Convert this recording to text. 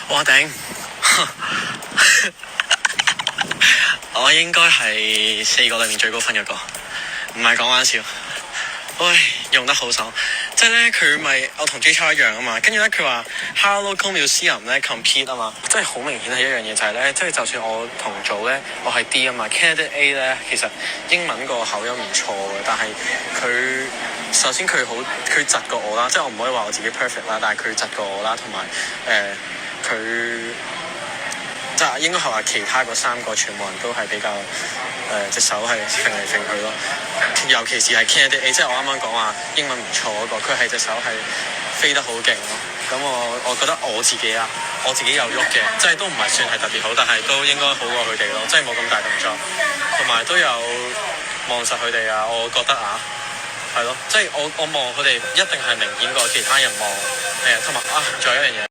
哇頂！我應該係4個裏面最高分嗰個，唔係講玩笑。唉，用得好爽，即係咧佢咪我同 J 超一樣啊嘛，跟住咧佢話 Hello Local Museum 咧 compete 啊嘛，即係好明顯係一樣嘢就係咧，即係就算我同組咧，我係 D 啊嘛 ，Candidate A 咧其實英文個口音唔錯嘅，但係佢首先佢窒過我啦，即係我唔可以話我自己 perfect 啦，但係佢窒過我啦，同埋佢。即係應該係話其他嗰3個全部人都係比較隻手係揈嚟揈去咯，尤其是係 Candidate A， 即係我啱啱講話英文唔錯嗰個，佢係隻手係飛得好勁咯。咁我覺得我自己有喐嘅，即係都唔係算係特別好，但係都應該好過佢哋咯，即係冇咁大動作，同埋都有望實佢哋啊。我覺得啊，係咯，即係我望佢哋一定係明顯過其他人望，同埋仲有一樣嘢。